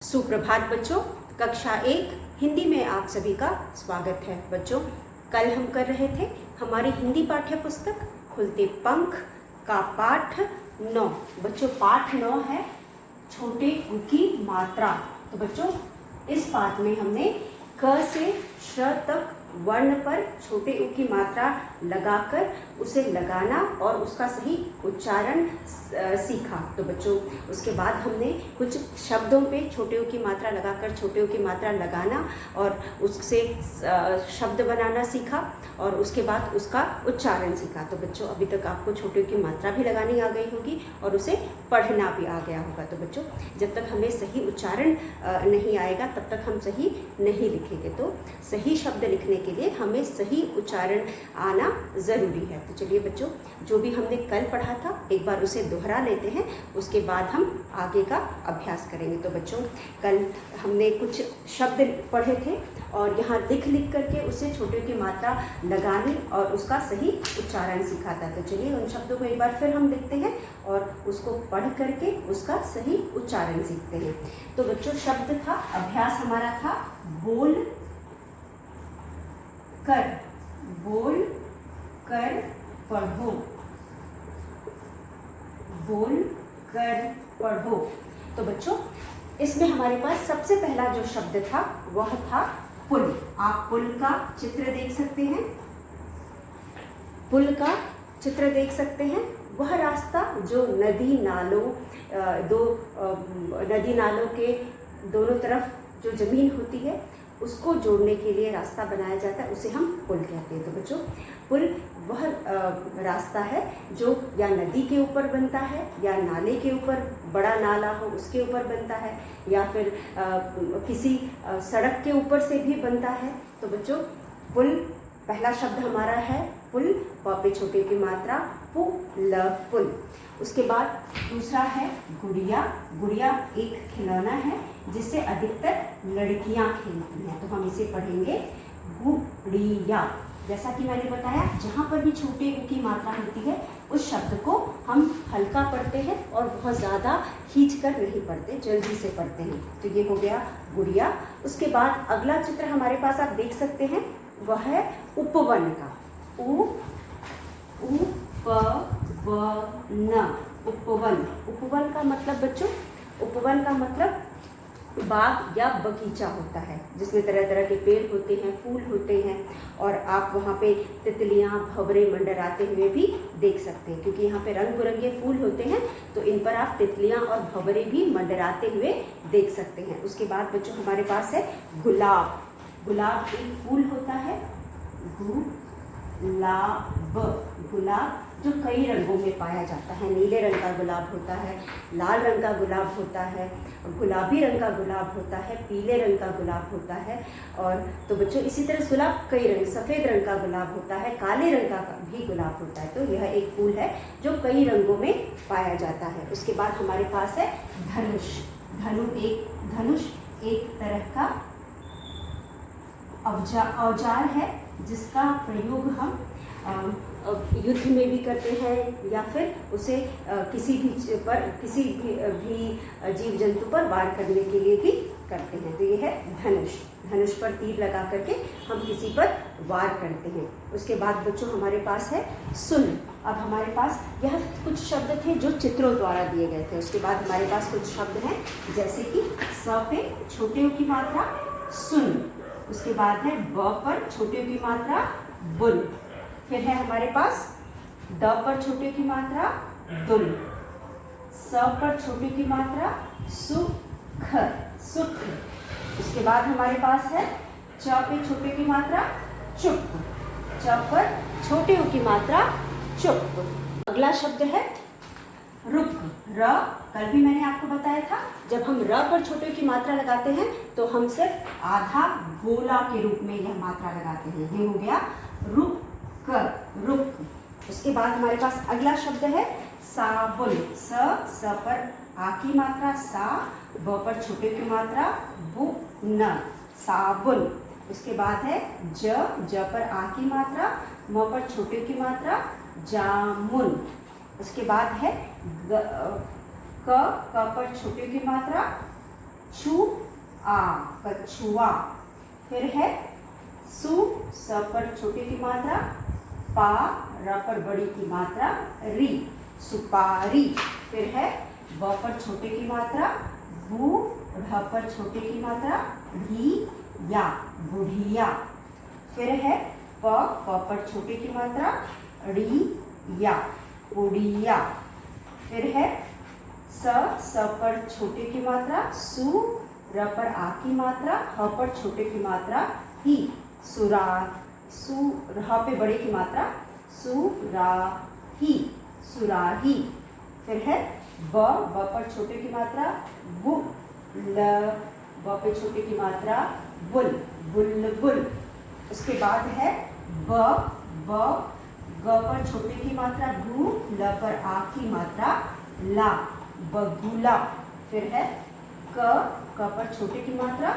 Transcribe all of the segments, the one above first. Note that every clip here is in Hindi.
सुप्रभात बच्चों, कक्षा 1 हिंदी में आप सभी का स्वागत है। बच्चों, कल हम कर रहे थे हमारी हिंदी पाठ्य पुस्तक खुलते पंख का पाठ 9। बच्चों, पाठ 9 है छोटे उ की मात्रा। तो बच्चों, इस पाठ में हमने क से श तक वर्ण पर छोटे उ की मात्रा लगाकर उसे लगाना और उसका सही उच्चारण सीखा। तो बच्चों, उसके बाद हमने कुछ शब्दों पे छोटे उ की मात्रा लगाकर छोटे उ की मात्रा लगाना और उससे शब्द बनाना सीखा और उसके बाद उसका उच्चारण सीखा। तो बच्चों, अभी तक आपको छोटे उ की मात्रा भी लगानी आ गई होगी और उसे पढ़ना भी आ गया होगा। तो बच्चों, जब तक हमें सही उच्चारण नहीं आएगा तब तक हम सही नहीं लिखेंगे। तो सही शब्द लिखने के लिए हमें सही उच्चारण आना ज़रूरी है। तो चलिए बच्चों, जो भी हमने कल पढ़ा था एक बार उसे दोहरा लेते हैं, उसके बाद हम आगे का अभ्यास करेंगे। तो बच्चों, कल हमने कुछ शब्द पढ़े थे और यहाँ लिख करके उसे छोटे की मात्रा लगानी और उसका सही उच्चारण सीखा था। तो चलिए उन शब्दों को एक बार फिर हम देखते हैं और उसको पढ़ करके उसका सही उच्चारण सीखते हैं। तो बच्चों, शब्द था, अभ्यास हमारा था बोल कर पढ़ो, बोल कर पढ़ो। तो बच्चों, इसमें हमारे पास सबसे पहला जो शब्द था वह था पुल। आप पुल का चित्र देख सकते हैं, पुल का चित्र देख सकते हैं। वह रास्ता जो नदी नालों के दोनों तरफ जो ज़मीन होती है उसको जोड़ने के लिए रास्ता बनाया जाता है, उसे हम पुल कहते हैं। तो बच्चों, पुल वह रास्ता है जो या नदी के ऊपर बनता है या नाले के ऊपर, बड़ा नाला हो उसके ऊपर बनता है, या फिर किसी सड़क के ऊपर से भी बनता है। तो बच्चों, पुल पहला शब्द हमारा है पुल, प पे छोटे की मात्रा पुल। उसके बाद दूसरा है गुड़िया। गुड़िया एक खिलौना है जिससे अधिकतर लड़कियां खेलती हैं। तो हम इसे पढ़ेंगे गुड़िया। जैसा कि मैंने बताया, जहाँ पर भी छोटे उ की मात्रा होती है उस शब्द को हम हल्का पढ़ते हैं और बहुत ज़्यादा खींच कर नहीं पढ़ते, जल्दी से पढ़ते हैं। तो ये हो गया गुड़िया। उसके बाद अगला चित्र हमारे पास आप देख सकते हैं, वह है उपवन का। उपवन। उपवन का मतलब बच्चों, उपवन का मतलब बाग या बगीचा होता है जिसमें तरह तरह के पेड़ होते हैं, फूल होते हैं और आप वहाँ पे तितलियाँ, भंवरे मंडराते हुए भी देख सकते हैं, क्योंकि यहाँ पे रंग बिरंगे फूल होते हैं तो इन पर आप तितलियाँ और भंवरे भी मंडराते हुए देख सकते हैं। उसके बाद बच्चों हमारे पास है गुलाब। गुलाब एक फूल होता है, गुलाब जो कई रंगों में पाया जाता है। नीले रंग का गुलाब होता है, लाल रंग का गुलाब होता है, गुलाबी रंग का गुलाब होता है, पीले रंग का गुलाब होता है। और तो बच्चों, इसी तरह गुलाब कई रंग, सफ़ेद रंग का गुलाब होता है, काले रंग का भी गुलाब होता है। तो यह एक फूल है जो कई रंगों में पाया जाता है। उसके बाद हमारे पास है धनुष। धनुष एक तरह का औजार है जिसका प्रयोग हम युद्ध में भी करते हैं या फिर उसे किसी भी जीव जंतु पर वार करने के लिए भी करते हैं। तो ये है धनुष। धनुष पर तीर लगा करके हम किसी पर वार करते हैं। उसके बाद बच्चों हमारे पास है सुन। अब हमारे पास यह कुछ शब्द थे जो चित्रों द्वारा दिए गए थे। उसके बाद हमारे पास कुछ शब्द हैं जैसे कि स पे छोटे उ की मात्रा सुन। उसके बाद है ब पर छोटे उ की मात्रा बुल। फिर है हमारे पास द पर छोटे की मात्रा दुल। स पर छोटे की मात्रा सुख। उसके बाद हमारे पास है च पे छोटे की मात्रा चुप। च पर छोटे उ की मात्रा चुप। अगला शब्द है रुक। र, कल भी मैंने आपको बताया था, जब हम र पर छोटे की मात्रा लगाते हैं तो हम सिर्फ आधा गोला के रूप में यह मात्रा लगाते हैं। ये हो गया रुक। उसके बाद हमारे पास अगला शब्द है साबुन। स पर आ की मात्रा सा, ब पर छोटे की मात्रा बु न, साबुन। उसके बाद है ज पर आ की मात्रा, म पर छोटे की मात्रा जामुन। उसके बाद है क पर छोटे की मात्रा छु आ कछुआ। फिर है सु स पर छोटे की मात्रा, पा र पर बड़ी की मात्रा, री सुपारी। फिर है ब पर छोटे की मात्रा, बू ढ पर छोटे की मात्रा, ढी या बुढ़िया। फिर है प पर छोटे की मात्रा, ड़ी या उड़िया। फिर है स पर छोटे की मात्रा, सु र पर आ की मात्रा, ह पर छोटे की मात्रा, ही सुरा। सु र पे बड़े की मात्रा, सुराही सुराही। फिर है ब पर छोटे की मात्रा, बु ल ब पे छोटे की मात्रा, बुल बुलबुल। उसके बाद है ब ग पर छोटे की मात्रा, गु ल पर आ की मात्रा, ला बगुला। फिर है क पर छोटे की मात्रा,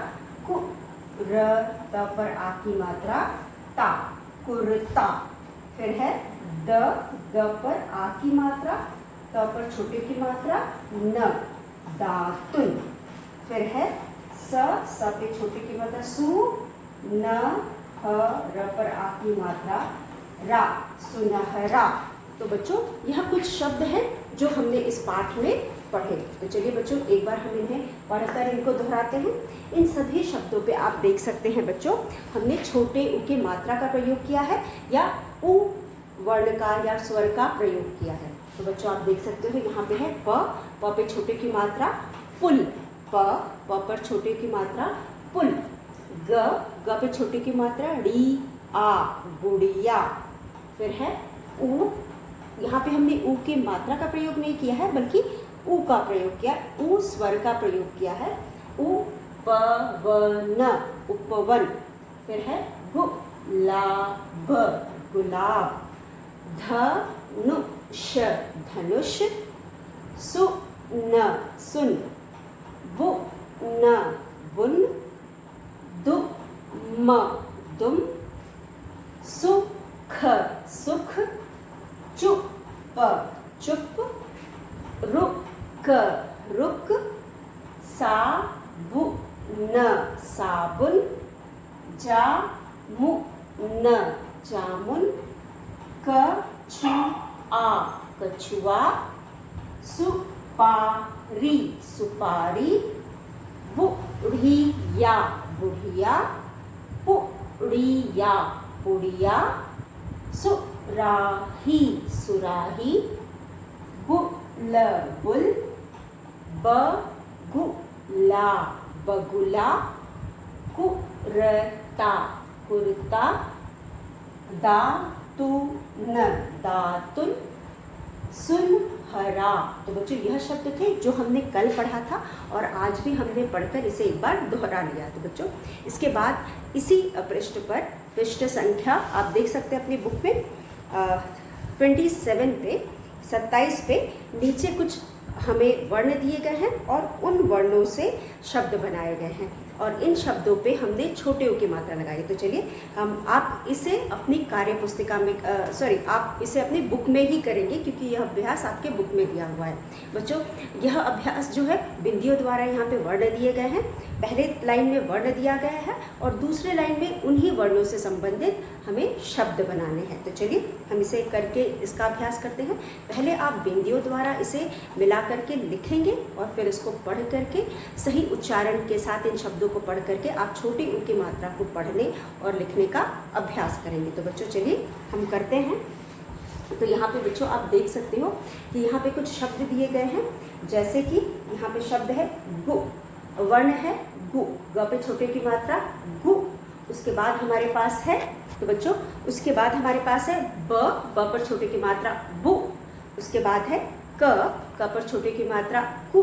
कु र त पर आ की मात्रा, ता कुर्ता। फिर है द पर आ की मात्रा, त पर छोटे की मात्रा, न दातुन। फिर है स पे छोटे की मात्रा, सु न ह र पर आ की मात्रा, रा सुनहरा। तो बच्चों यह कुछ शब्द हैं जो हमने इस पाठ में पढ़े। तो चलिए बच्चों एक बार हम इन्हें पढ़कर इनको दोहराते हैं। इन सभी शब्दों पे आप देख सकते हैं बच्चों, हमने छोटे उ की मात्रा का प्रयोग किया है या उ वर्ण का या स्वर का प्रयोग किया है। तो बच्चों आप देख सकते हो यहाँ पे है प पे छोटे की मात्रा, पुल प पर छोटे की मात्रा, पुल। ग पे छोटे की मात्रा, ड़ी आ गुड़िया। फिर है उ, यहाँ पे हमने उ की मात्रा का प्रयोग नहीं किया है बल्कि उ का प्रयोग किया, उ स्वर का प्रयोग किया है, उ प व न उपवन। फिर है गु ला ब गुलाब। धनुष धनुष। सु न सुन। बु न बुन। दु म दुम। सुख सुख। चुप चुप। रुक रुक। साबुन साबुन। जामुन जामुन। कछुआ कछुआ। सुपारी सुपारी। बुढ़िया बुढ़िया। पुड़िया पुड़िया। सुराही सुराही। बुलबुल। बगुला बगुला। कुर्ता कुर्ता। दातुन दातुन। सुनहरा। तो बच्चों यह शब्द थे जो हमने कल पढ़ा था और आज भी हमने पढ़कर इसे एक बार दोहरा लिया। तो बच्चों इसके बाद इसी पृष्ठ पर, पृष्ठ संख्या आप देख सकते हैं अपनी बुक में 27 पे 27 पे नीचे कुछ हमें वर्ण दिए गए हैं और उन वर्णों से शब्द बनाए गए हैं और इन शब्दों पे हमने छोटे उ की मात्रा लगाई। तो चलिए आप इसे अपनी कार्य पुस्तिका में आप इसे अपनी बुक में ही करेंगे क्योंकि यह अभ्यास आपके बुक में दिया हुआ है। बच्चों यह अभ्यास जो है बिंदियों द्वारा यहाँ पे वर्ण दिए गए हैं। पहले लाइन में वर्ण दिया गया है और दूसरे लाइन में उन्हीं वर्णों से संबंधित हमें शब्द बनाने हैं। तो चलिए हम इसे करके इसका अभ्यास करते हैं। पहले आप बिंदियों द्वारा इसे मिला करके लिखेंगे और फिर इसको पढ़ करके सही उच्चारण के साथ इन शब्दों को पढ़ करके आप छोटी उ की मात्रा को पढ़ने और लिखने का अभ्यास करेंगे। तो बच्चों चलिए हम करते हैं। तो यहाँ पे बच्चों आप देख सकते हो कि यहाँ पे कुछ शब्द दिए गए हैं, जैसे कि यहाँ पे शब्द है गु, वर्ण है गु, ग पे छोटे की मात्रा गु। उसके बाद हमारे पास है, तो बच्चों उसके बाद हमारे पास है ब पर छोटे की मात्रा बु। उसके बाद है क पर छोटे की मात्रा कु।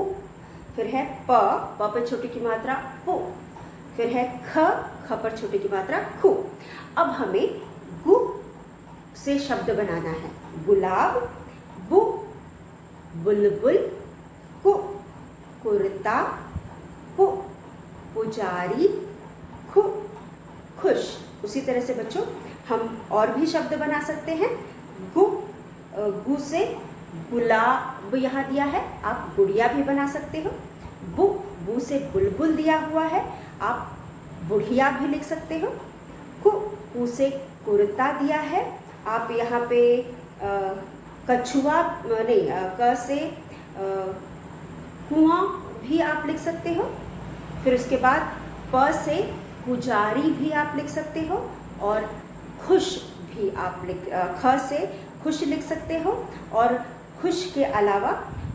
फिर है प पर छोटे की मात्रा पु। फिर है ख पर छोटे की मात्रा खु। अब हमें गु से शब्द बनाना है। गुलाब, बु बुलबुल, कु कुर्ता, पु पुजारी, खु खुश। उसी तरह से बच्चों हम और भी शब्द बना सकते हैं। गु से गुलाब यहाँ दिया है, आप गुड़िया भी बना सकते हो। बु बू से बुलबुल दिया हुआ है, आप बुढ़िया भी लिख सकते हो। कू से कुर्ता दिया है, आप यहाँ पे कछुआ नहीं, क से कुआं भी आप लिख सकते हो। फिर उसके बाद प से पुजारी भी आप लिख सकते हो, और खुश भी आप ख से खुश लिख सकते हो। और खुश के अलावा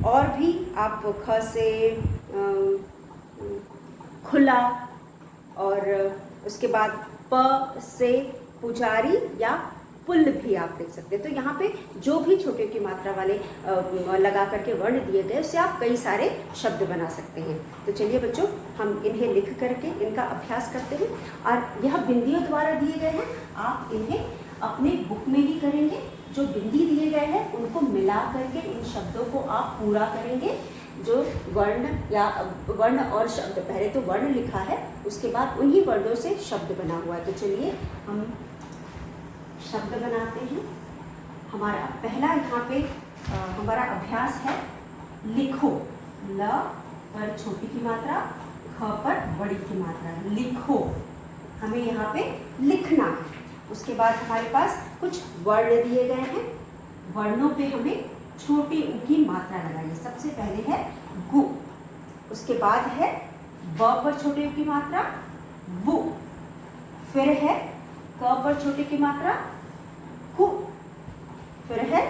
और भी आप ख से खुला, और उसके बाद प से पुजारी या पुल भी आप लिख सकते हैं। तो यहाँ पे जो भी छोटे की मात्रा वाले लगा करके वर्ण दिए गए, उससे आप कई सारे शब्द बना सकते हैं। तो चलिए बच्चों, हम इन्हें लिख करके इनका अभ्यास करते हैं। और यह बिंदियों द्वारा दिए गए हैं, आप इन्हें अपने बुक में भी करेंगे। जो बिंदी दिए गए हैं उनको मिला करके इन शब्दों को आप पूरा करेंगे। जो वर्ण और शब्द, पहले तो वर्ण लिखा है, उसके बाद उन्हीं वर्णों से शब्द बना हुआ है। तो चलिए हम शब्द बनाते हैं। हमारा पहला यहाँ पे हमारा अभ्यास है लिखो। ल पर छोटी की मात्रा, ख पर बड़ी की मात्रा, लिखो। हमें यहाँ पे लिखना है। उसके बाद हमारे पास कुछ वर्ण दिए गए हैं, वर्णों पे हमें छोटी ऊ की मात्रा लगाइए। सबसे पहले है गु, उसके बाद है ब पर छोटे ऊ की मात्रा बु, फिर है क पर छोटे की मात्रा कु, फिर है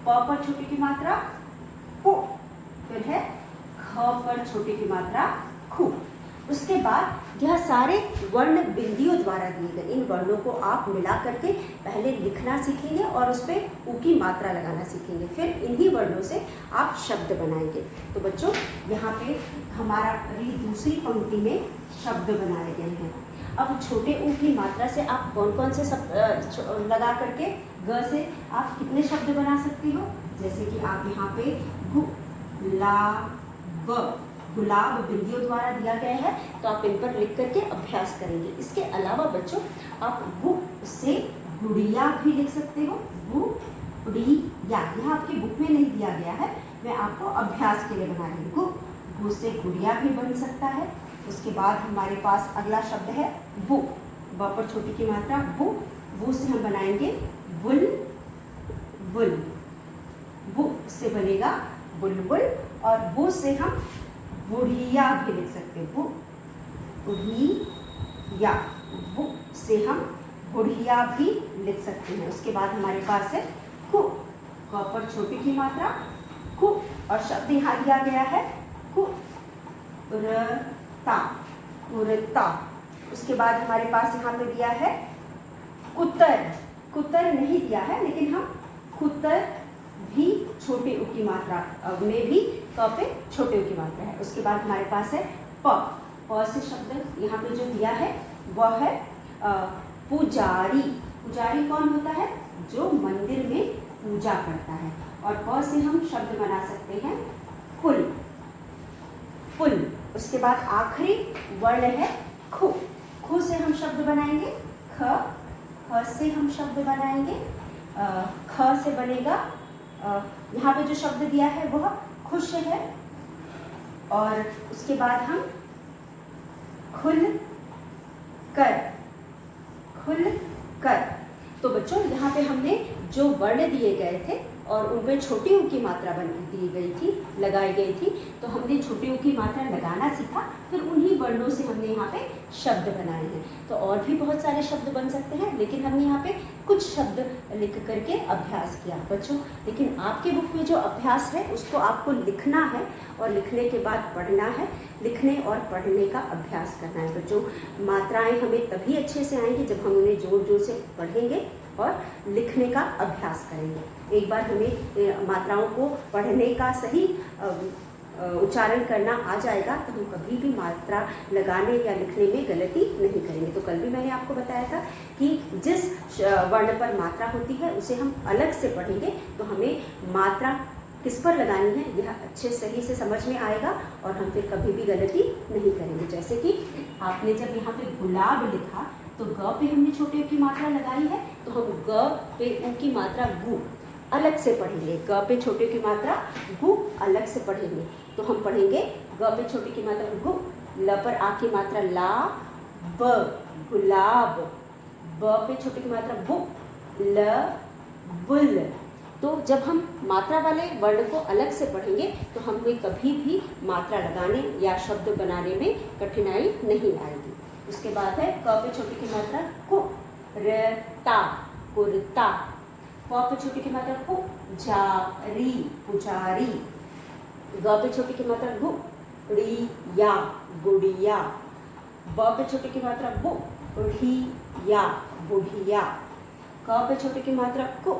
प पर छोटे की मात्रा पु, फिर है ख पर छोटे की मात्रा खु। उसके बाद यह सारे वर्ण बिंदियों द्वारा दिए गए, इन वर्णों को आप मिला करके पहले लिखना सीखेंगे और उस पर ऊ की मात्रा लगाना सीखेंगे। फिर इन्हीं वर्णों से आप शब्द बनाएंगे। तो बच्चों, यहाँ पे हमारा दूसरी पंक्ति में शब्द बनाए गए हैं। अब छोटे ऊ की मात्रा से आप कौन कौन से शब्द लगा करके ग से आप कितने शब्द बना सकते हो? जैसे कि आप यहाँ पे गुलाब बिंदियों द्वारा दिया गया है, तो आप इन पर लिख करके अभ्यास करेंगे। इसके अलावा बच्चों, आप गु से गुड़िया भी लिख सकते हो। गुड़िया, यह आपकी बुक में नहीं दिया गया है, मैं आपको अभ्यास के लिए बना रही हूँ। गु से गुड़िया भी बन सकता है। उसके बाद हमारे पास अगला शब्द है बु, ब पर छोटी की मात्रा बु, बु से हम बनाएंगे बुल बुल, बु से बनेगा बुलबुल, और बु से हम बुढ़िया भी लिख सकते हैं। बुढ़िया, बु से हम बुढ़िया भी लिख सकते हैं। उसके बाद हमारे पास है कु, क पर छोटी की मात्रा कु, और शब्द यहाँ दिया गया है कुरता, कुरता। उसके बाद हमारे पास यहाँ पे दिया है कुतर, कुतर नहीं दिया है, लेकिन हम कुतर भी छोटे ऊ की मात्रा में भी क पे छोटे ऊ की मात्रा है। उसके बाद हमारे पास है प से शब्द यहाँ पे जो दिया है वह है पुजारी। पुजारी कौन होता है? जो मंदिर में पूजा करता है। और प से हम शब्द बना सकते हैं पुल, पुल। उसके बाद आखिरी वर्ण है खु, खु से हम शब्द बनाएंगे ख, ख से हम शब्द बनाएंगे ख से बनेगा, यहाँ पे जो शब्द दिया है वह खुश है। और उसके बाद हम खुल कर, खुल कर। तो बच्चों, यहाँ पे हमने जो वर्ण दिए गए थे और उनमें छोटी ऊ की मात्रा दी गई थी, लगाई गई थी, तो हमने छोटी ऊ की मात्रा लगाना सीखा। फिर उन्हीं वर्णों से हमने यहाँ पे शब्द बनाए हैं। तो और भी बहुत सारे शब्द बन सकते हैं, लेकिन हमने यहाँ पे कुछ शब्द लिख करके अभ्यास किया बच्चों। लेकिन आपके बुक में जो अभ्यास है उसको आपको लिखना है, और लिखने के बाद पढ़ना है। लिखने और पढ़ने का अभ्यास करना है बच्चों। मात्राएं हमें तभी अच्छे से आएंगी जब हम उन्हें जोर जोर से पढ़ेंगे और लिखने का अभ्यास करेंगे। एक बार हमें मात्राओं को पढ़ने का सही उच्चारण करना आ जाएगा तो हम कभी भी मात्रा लगाने या लिखने में गलती नहीं करेंगे। तो कल भी मैंने आपको बताया था कि जिस वर्ण पर मात्रा होती है उसे हम अलग से पढ़ेंगे, तो हमें मात्रा किस पर लगानी है यह अच्छे सही से समझ में आएगा और हम फिर कभी भी गलती नहीं करेंगे। जैसे कि आपने जब यहाँ पे गुलाब लिखा तो ग पे हमने छोटे ऊ की मात्रा लगाई है, तो हम ग पे ऊ की मात्रा गु अलग से पढ़ेंगे। ग पे छोटे की मात्रा गु अलग से पढ़ेंगे। तो हम पढ़ेंगे ग पे छोटी की मात्रा गु, ल पर आ की मात्रा ला, ब गुलाब, ब पे छोटी की मात्रा बु, ल बुल। तो जब हम मात्रा वाले वर्ड को अलग से पढ़ेंगे तो हमें कभी भी मात्रा लगाने या शब्द बनाने में कठिनाई नहीं आएगी। उसके बाद है क पे छोटी की मात्रा कु, रता कुर्ता, प पे छोटी की मात्रा कु, जारी पुजारी, ग पे छोटी की मात्रा गु, ड़िया गुड़िया, ब पे छोटी की मात्रा बु, ढ़िया बुढ़िया, क पे छोटी की मात्रा कु,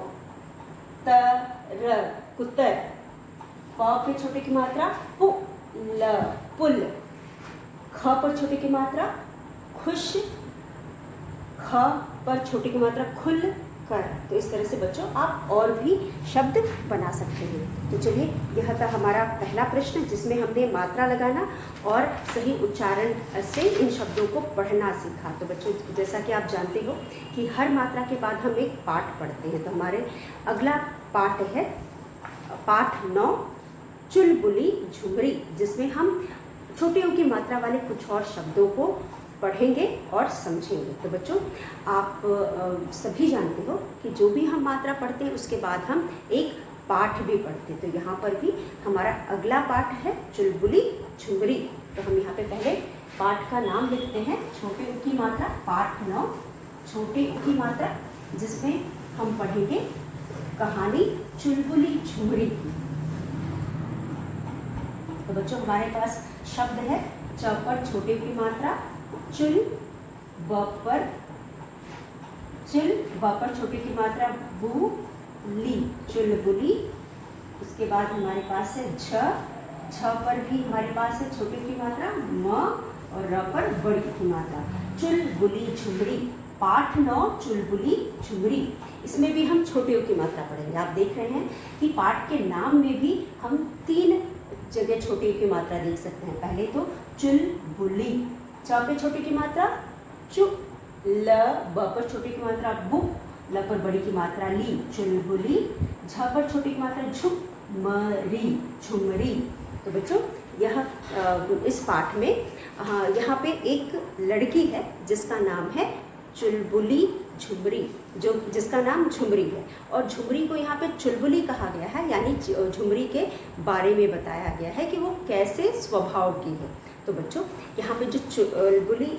तर कुतर, प पे छोटी की मात्रा पु, ल पुल, ख पर छोटी की मात्रा खुश, ख पर छोटी की मात्रा खुल कर। तो इस तरह से बच्चों आप और भी शब्द बना सकते हैं। तो चलिए, यह था हमारा पहला प्रश्न जिसमें हमने मात्रा लगाना और सही उच्चारण से इन शब्दों को पढ़ना सीखा। तो बच्चों, जैसा कि आप जानते हो कि हर मात्रा के बाद हम एक पाठ पढ़ते हैं। तो हमारे अगला पाठ है पाठ 9 चुलबुली झुमरी, जिसमें हम छोटी ऊ की मात्रा वाले कुछ और शब्दों को पढ़ेंगे और समझेंगे। तो बच्चों, आप सभी जानते हो कि जो भी हम मात्रा पढ़ते हैं उसके बाद हम एक पाठ भी पढ़ते हैं। तो यहाँ पर भी हमारा अगला पाठ है चुलबुली झुमरी। तो हम यहाँ पे पहले पाठ का नाम लिखते हैं, छोटे ऊ की मात्रा, पाठ 9 छोटे ऊ की मात्रा, जिसमें हम पढ़ेंगे कहानी चुलबुली झुमरी की। तो बच्चों, हमारे पास शब्द है च पर छोटे की मात्रा चुल, ब पर चुल, ब पर छोटे की मात्रा बू ली, चुलबुली। उसके बाद हमारे पास है झ पर भी हमारे पास है छोटे की मात्रा म, और र पर बड़ी की मात्रा चुलबुली झुमरी। पाठ 9 चुलबुली झुमरी, इसमें भी हम छोटे की मात्रा पढ़ेंगे। आप देख रहे हैं कि पाठ के नाम में भी हम 3 जगह छोटे की मात्रा देख सकते हैं। पहले तो चुलबुली, च पे छोटे की मात्रा चु, ल ब पर छोटे की मात्रा बु, ल पर बड़ी की मात्रा ली, चुलबुली। झ पर छोटी की मात्रा झु, मरी झुमरी। तो बच्चों, यह इस पाठ में यहाँ पे एक लड़की है जिसका नाम है चुलबुली झुमरी, जिसका नाम झुमरी है, और झुमरी को यहाँ पे चुलबुली कहा गया है, यानी झुमरी के बारे में बताया गया है कि वो कैसे स्वभाव की है। तो बच्चों, यहाँ पे जो चुलबुली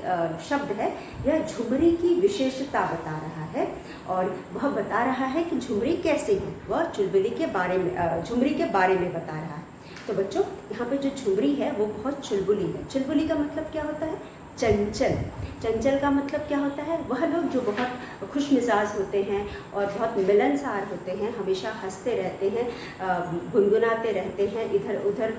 शब्द है यह झुमरी की विशेषता बता रहा है, और वह बता रहा है कि झुमरी कैसे है, वह चुलबुली के बारे में झुमरी के बारे में बता रहा है। तो बच्चों, यहाँ पे जो झुमरी है वो बहुत चुलबुली है। चुलबुली का मतलब क्या होता है? चंचल। चंचल का मतलब क्या होता है? वह लोग जो बहुत खुश मिजाज होते हैं और बहुत मिलनसार होते हैं, हमेशा हंसते रहते हैं, गुनगुनाते रहते हैं, इधर उधर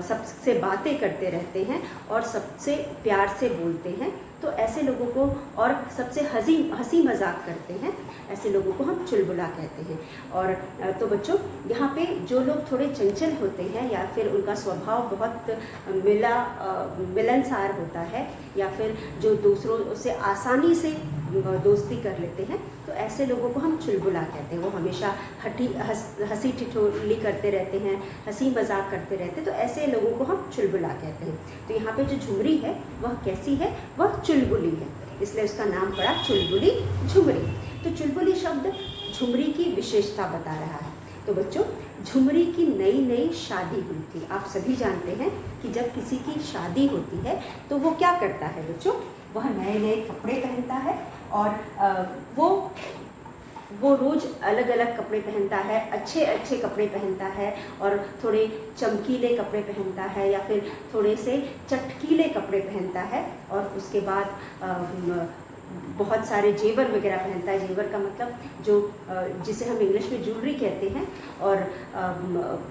सबसे बातें करते रहते हैं और सबसे प्यार से बोलते हैं। तो ऐसे लोगों को, और सबसे हंसी मजाक करते हैं, ऐसे लोगों को हम चुलबुला कहते हैं। और तो बच्चों, यहाँ पे जो लोग थोड़े चंचल होते हैं या फिर उनका स्वभाव बहुत मिलनसार होता है, या फिर जो दूसरों से आसानी से दोस्ती कर लेते हैं, तो ऐसे लोगों को हम चुलबुला कहते हैं। वो हमेशा हंसी ठिठोली करते रहते हैं, हंसी मजाक करते रहते हैं, तो ऐसे लोगों को हम चुलबुला कहते हैं। तो यहाँ पे जो झुमरी है वह कैसी है? वह चुलबुली है, इसलिए उसका नाम पड़ा चुलबुली झुमरी। तो चुलबुली शब्द झुमरी की विशेषता बता रहा है। तो बच्चों, झुमरी की नई शादी हुई थी। आप सभी जानते हैं कि जब किसी की शादी होती है तो वो क्या करता है बच्चों? वह नए कपड़े पहनता है, और वो रोज़ अलग अलग कपड़े पहनता है, अच्छे कपड़े पहनता है, और थोड़े चमकीले कपड़े पहनता है या फिर थोड़े से चटकीले कपड़े पहनता है, और उसके बाद बहुत सारे जेवर वगैरह पहनता है। जेवर का मतलब जो जिसे हम इंग्लिश में ज्वेलरी कहते हैं। और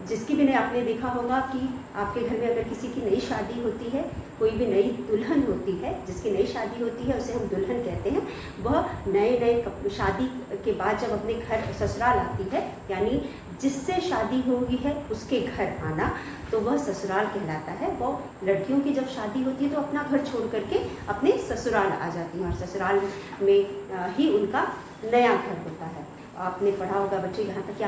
जिसकी भी आपने देखा होगा कि आपके घर में अगर किसी की नई शादी होती है, कोई भी नई दुल्हन होती है, जिसकी नई शादी होती है उसे हम दुल्हन कहते हैं। वह नए शादी के बाद जब अपने घर ससुराल आती है, यानी जिससे शादी हुई है उसके घर आना, तो वह ससुराल कहलाता है। वो लड़कियों की जब शादी होती है तो अपना घर छोड़ करके अपने ससुराल आ जाती हैं, और ससुराल में ही उनका नया घर होता है। आपने पढ़ा होगा बच्चों, यहाँ तक कि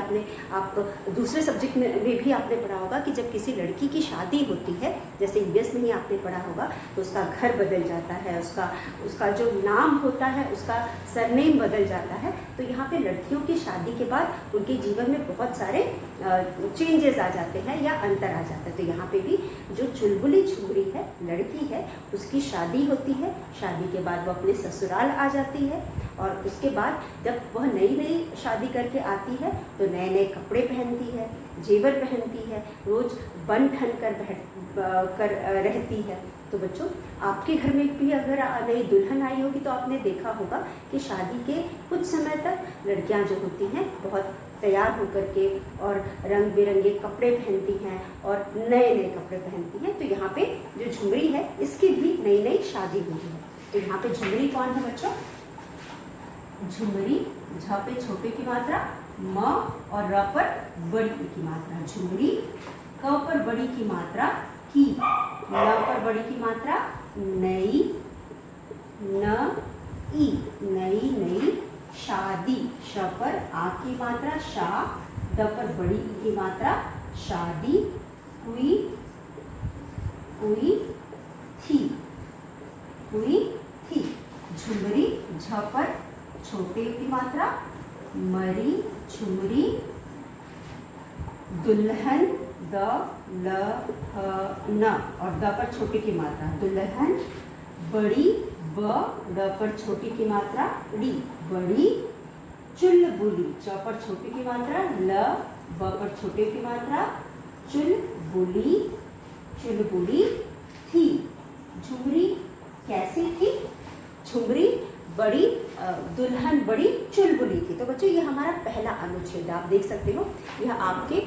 आप दूसरे सब्जेक्ट में भी आपने पढ़ा होगा कि जब किसी लड़की की शादी होती है, जैसे यूएस में ही आपने पढ़ा होगा, तो उसका घर बदल जाता है, उसका जो नाम होता है उसका सरनेम बदल जाता है। तो यहाँ पे लड़कियों की शादी के बाद उनके जीवन में बहुत सारे चेंजेस आ जाते हैं या अंतर आ जाता है। तो यहाँ पे भी जो चुलबुली झुमरी है, लड़की है, उसकी शादी होती है। शादी के बाद वो अपने ससुराल आ जाती है और उसके बाद जब वह नई शादी करके आती है तो नए नए कपड़े पहनती है, जेवर पहनती है, रोज़ बन ठन कर रहती है। तो बच्चों, आपके घर में भी अगर नई दुल्हन आई होगी तो आपने देखा होगा कि शादी के कुछ समय तक लड़कियां जो होती हैं बहुत तैयार होकर के और रंग बिरंगे कपड़े पहनती हैं और नए नए कपड़े पहनती हैं। तो यहाँ पे जो झुमरी है इसकी भी नई शादी हुई है। तो यहाँ पे झुमरी कौन है बच्चों? झुमरी, झ पे छोटे की मात्रा, म और र पर बड़ी की मात्रा झुमरी, क पर बड़ी की मात्रा की, ल पर बड़ी की मात्रा नई, न ई नई शादी, श पर आ की मात्रा शा, द पर बड़ी की मात्रा शादी, हुई थी झुमरी, झ पर छोटे की मात्रा मरी झुमरी, दुल्हन, द ल ह न और द पर छोटे की मात्रा दुल्हन, बड़ी, ब ड पर छोटी की मात्रा डी बड़ी, चुलबुली, च पर छोटे की मात्रा ल, ब पर छोटे की मात्रा चुलबुली थी। झुमरी कैसी थी? झुमरी बड़ी, दुल्हन बड़ी चुलबुली थी। तो बच्चों, ये हमारा पहला अनुच्छेद आप देख सकते हो। यह आपके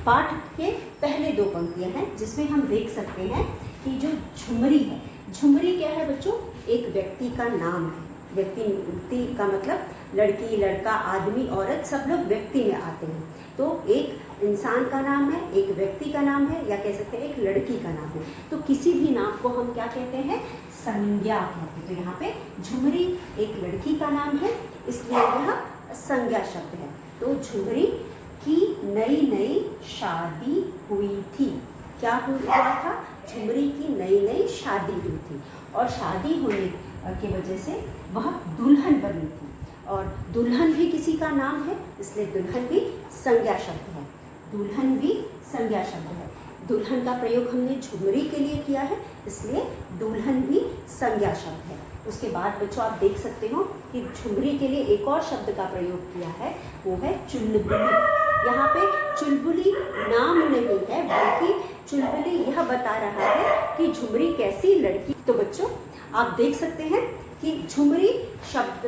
पाठ के पहले 2 पंक्तियां हैं जिसमें हम देख सकते हैं कि जो झुमरी है, झुमरी क्या है बच्चों? एक व्यक्ति का नाम है। व्यक्ति का मतलब लड़की, लड़का, आदमी, औरत, सब लोग व्यक्ति में आते हैं। तो एक इंसान का नाम है, एक व्यक्ति का नाम है, या कह सकते हैं एक लड़की का नाम है। तो किसी भी नाम को हम क्या कहते हैं? संज्ञा कहते हैं। तो यहाँ पे झुमरी एक लड़की का नाम है, इसलिए यह संज्ञा शब्द है। तो झुमरी की नई शादी हुई थी। क्या हुआ था? झुमरी की नई शादी हुई थी और शादी होने की वजह से वह दुल्हन बनी थी। और दुल्हन भी किसी का नाम है, इसलिए दुल्हन भी संज्ञा शब्द है। दुल्हन भी संज्ञा शब्द है। दुल्हन का प्रयोग हमने झुमरी के लिए किया है, इसलिए दुल्हन भी संज्ञा शब्द है। उसके बाद बच्चों, आप देख सकते हो कि झुमरी के लिए एक और शब्द का प्रयोग किया है, वो है चुलबुली। यहाँ पे चुलबुली नाम नहीं है, बल्कि चुलबुली यह बता रहा है कि झुमरी कैसी लड़की। तो बच्चों, आप देख सकते हैं कि झुमरी शब्द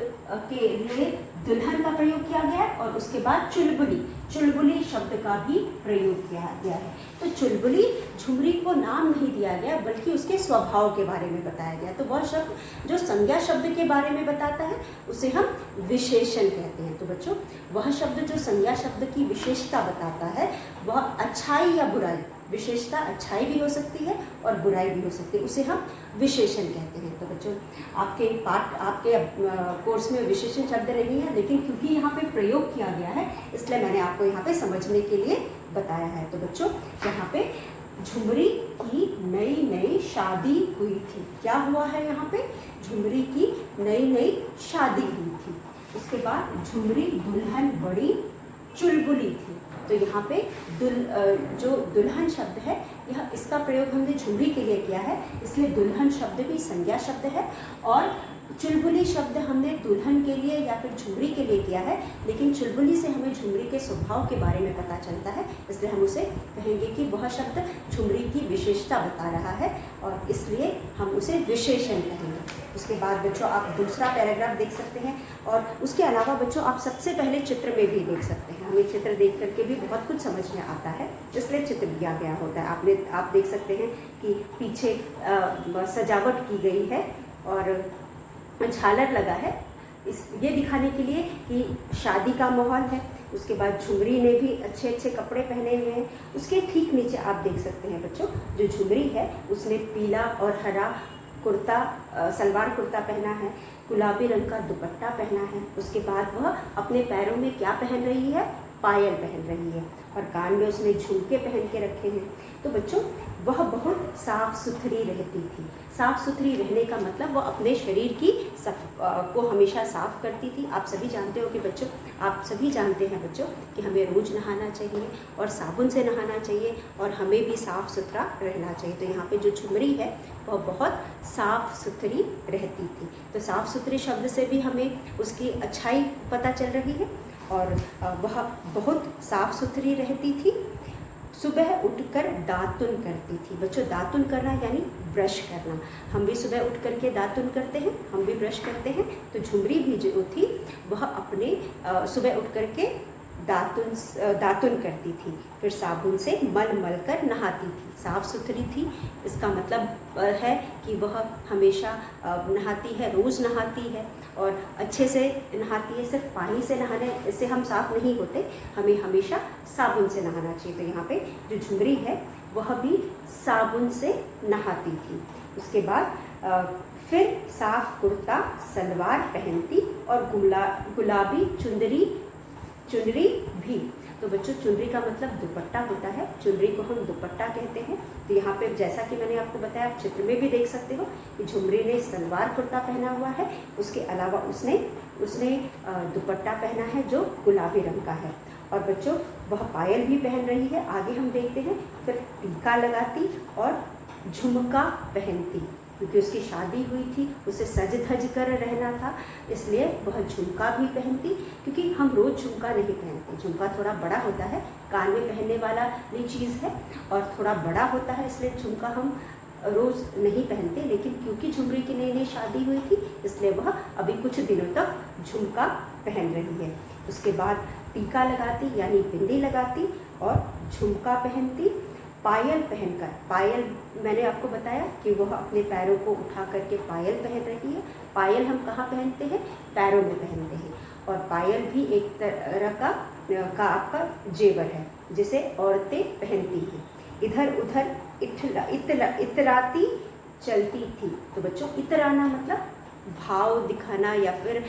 के लिए दुल्हन का प्रयोग किया गया और उसके बाद चुलबुली शब्द का भी प्रयोग किया गया है। तो चुलबुली, झुमरी को नाम नहीं दिया गया बल्कि उसके स्वभाव के बारे में बताया गया। तो वह शब्द जो संज्ञा शब्द के बारे में बताता है उसे हम विशेषण कहते हैं। तो बच्चों, वह शब्द जो संज्ञा शब्द की विशेषता बताता है, वह अच्छाई या बुराई, विशेषता अच्छाई भी हो सकती है और बुराई भी हो सकती है, उसे हम विशेषण कहते हैं। तो बच्चों, आपके कोर्स में विशेषण शब्द नहीं है, लेकिन क्योंकि यहाँ पे प्रयोग किया गया है इसलिए मैंने आपको यहाँ पे समझने के लिए बताया है। तो बच्चों, यहाँ पे झुमरी की नई शादी हुई थी। क्या हुआ है यहाँ पे? झुमरी की नई शादी हुई थी। उसके बाद झुमरी दुल्हन बड़ी चुलबुली थी। तो यहाँ पे जो दुल्हन शब्द है, यह इसका प्रयोग हमने झुमरी के लिए किया है, इसलिए दुल्हन शब्द भी संज्ञा शब्द है और चुलबुली शब्द हमने दुल्हन के लिए या फिर झुमरी के लिए किया है। लेकिन चुलबुली से हमें झुमरी के स्वभाव के बारे में पता चलता है, इसलिए हम उसे कहेंगे कि वह शब्द झुमरी की विशेषता बता रहा है और इसलिए हम उसे विशेषण कहेंगे। उसके बाद बच्चों, आप दूसरा पैराग्राफ देख सकते हैं और उसके अलावा बच्चों, आप सबसे पहले चित्र में भी देख सकते हैं। हमें चित्र देख करके भी बहुत कुछ समझ में आता है, इसलिए चित्र दिया गया होता है। आप देख सकते हैं कि पीछे सजावट की गई है और झालर लगा है, ये दिखाने के लिए कि शादी का माहौल है। उसके बाद झुमरी ने भी अच्छे कपड़े पहने हुए हैं। उसके ठीक नीचे आप देख सकते हैं बच्चों, जो झुमरी है उसने पीला और हरा कुर्ता, सलवार कुर्ता पहना है। गुलाबी रंग का दुपट्टा पहना है। उसके बाद वह अपने पैरों में क्या पहन रही है? पायल पहन रही है और कान में उसने झुमके पहन के रखे हैं। तो बच्चों वह बहुत साफ सुथरी रहती थी। साफ सुथरी रहने का मतलब वह अपने शरीर की को हमेशा साफ करती थी। आप सभी जानते हो कि बच्चों, आप सभी जानते हैं बच्चों कि हमें रोज़ नहाना चाहिए और साबुन से नहाना चाहिए और हमें भी साफ़ सुथरा रहना चाहिए। तो यहाँ पे जो झुमरी है वह बहुत साफ़ सुथरी रहती थी। तो साफ़ सुथरे शब्द से भी हमें उसकी अच्छाई पता चल रही है और वह बहुत साफ़ सुथरी रहती थी। सुबह उठकर दातुन करती थी। बच्चों दातुन करना यानी ब्रश करना। हम भी सुबह उठ करके दातुन करते हैं, हम भी ब्रश करते हैं। तो झुमरी भी जो थी वह अपने सुबह उठ करके दातुन करती थी, फिर साबुन से मल मल कर नहाती थी। साफ़ सुथरी थी, इसका मतलब है कि वह हमेशा नहाती है, रोज़ नहाती है और अच्छे से नहाती है। सिर्फ पानी से नहाने से हम साफ़ नहीं होते, हमें हमेशा साबुन से नहाना चाहिए। तो यहाँ पे जो झुमरी है वह भी साबुन से नहाती थी। उसके बाद फिर साफ कुर्ता सलवार पहनती और गुलाबी चुनरी भी। तो बच्चों चुनरी का मतलब दुपट्टा होता है, चुनरी को हम दुपट्टा कहते हैं। तो यहाँ पे जैसा कि मैंने आपको बताया, आप चित्र में भी देख सकते हो कि झुमरी ने सलवार कुर्ता पहना हुआ है, उसके अलावा उसने दुपट्टा पहना है जो गुलाबी रंग का है। और बच्चों वह पायल भी पहन रही है, आगे हम देखते हैं। फिर टीका लगाती और झुमका पहनती, क्योंकि उसकी शादी हुई थी, उसे सज धज कर रहना था, इसलिए वह झुमका भी पहनती। क्योंकि हम रोज़ झुमका नहीं पहनते, झुमका थोड़ा बड़ा होता है, कान में पहनने वाला ये चीज़ है और थोड़ा बड़ा होता है, इसलिए झुमका हम रोज़ नहीं पहनते। लेकिन क्योंकि झुमरी की नई नई शादी हुई थी, इसलिए वह अभी कुछ दिनों तक झुमका पहन रही है। उसके बाद टीका लगाती यानी बिंदी लगाती और झुमका पहनती। पायल पहनकर, पायल मैंने आपको बताया कि वह अपने पैरों को उठा करके पायल पहन रही है। पायल हम कहाँ पहनते हैं? पैरों में पहनते हैं। और पायल भी एक तरह का आपका जेवर है जिसे औरतें पहनती हैं। इधर उधर इतराती चलती थी। तो बच्चों इतराना मतलब भाव दिखाना या फिर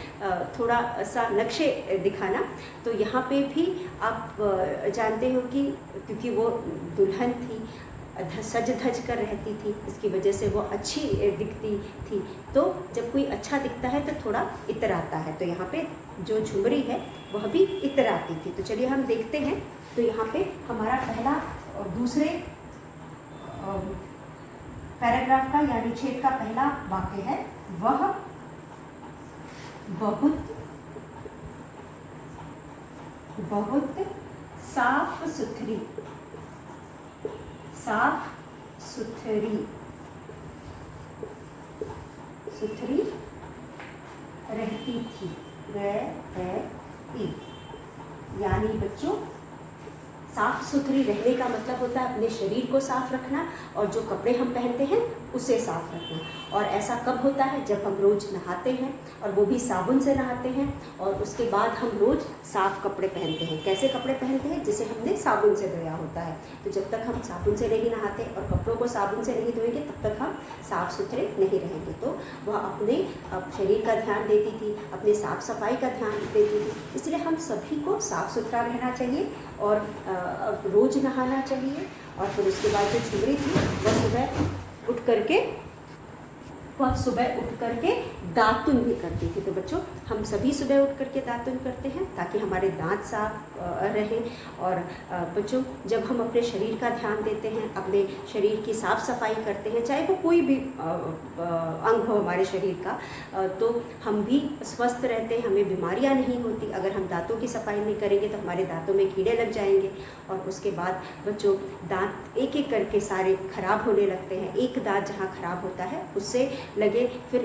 थोड़ा सा नक्शे दिखाना। तो यहाँ पे भी आप जानते हो कि क्योंकि वो दुल्हन थी, सज धज कर रहती थी, इसकी वजह से वो अच्छी दिखती थी। तो जब कोई अच्छा दिखता है तो थोड़ा इतराता है। तो यहाँ पे जो झुमरी है वह भी इतराती थी। तो चलिए हम देखते हैं। तो यहाँ पे हमारा पहला और दूसरे पैराग्राफ का या अनुच्छेद का पहला वाक्य है, वह बहुत साफ सुथरी रहती थी। यानी बच्चों साफ सुथरी रहने का मतलब होता है अपने शरीर को साफ रखना और जो कपड़े हम पहनते हैं उसे साफ रखना। और ऐसा कब होता है? जब हम रोज़ नहाते हैं और वो भी साबुन से नहाते हैं और उसके बाद हम रोज़ साफ़ कपड़े पहनते हैं। कैसे कपड़े पहनते हैं? जिसे हमने साबुन से धोया होता है। तो जब तक हम साबुन से नहीं नहाते और कपड़ों को साबुन से नहीं धोएंगे तब तक हम साफ़ सुथरे नहीं रहेंगे। तो वह अपने शरीर का ध्यान देती थी, अपने साफ़ सफाई का ध्यान देती थी। इसलिए हम सभी को साफ़ सुथरा रहना चाहिए और रोज़ नहाना चाहिए। और फिर उसके बाद जो झुमरी थी वह सुबह उठ करके दातुन भी करती थी। तो बच्चों हम सभी सुबह उठ करके दातुन करते हैं ताकि हमारे दांत साफ रहें। और बच्चों जब हम अपने शरीर का ध्यान देते हैं, अपने शरीर की साफ़ सफाई करते हैं, चाहे वो कोई भी अंग हो हमारे शरीर का, तो हम भी स्वस्थ रहते हैं, हमें बीमारियां नहीं होती। अगर हम दांतों की सफाई नहीं करेंगे तो हमारे दांतों में कीड़े लग जाएंगे और उसके बाद बच्चों दांत एक एक करके सारे खराब होने लगते हैं। एक दांत जहाँ खराब होता है उससे लगे, फिर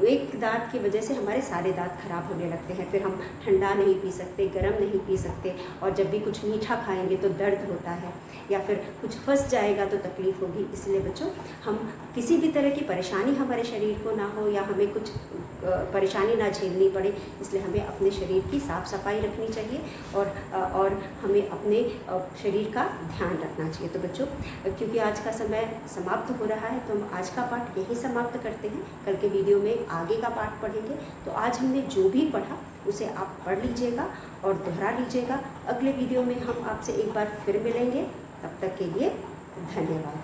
एक दांत की वजह से हमारे सारे दांत खराब होने लगते हैं। फिर हम ठंडा नहीं पी सकते, गर्म नहीं पी सकते और जब भी कुछ मीठा खाएंगे तो दर्द होता है या फिर कुछ फंस जाएगा तो तकलीफ़ होगी। इसलिए बच्चों हम किसी भी तरह की परेशानी हमारे शरीर को ना हो या हमें कुछ परेशानी ना झेलनी पड़े, इसलिए हमें अपने शरीर की साफ़ सफाई रखनी चाहिए और हमें अपने शरीर का ध्यान रखना चाहिए। तो बच्चों क्योंकि आज का समय समाप्त हो रहा है तो हम आज का पाठ यही समाप्त करते करते हैं। कल के वीडियो में आगे का पाठ पढ़ेंगे। तो आज हमने जो भी पढ़ा उसे आप पढ़ लीजिएगा और दोहरा लीजिएगा। अगले वीडियो में हम आपसे एक बार फिर मिलेंगे। तब तक के लिए धन्यवाद।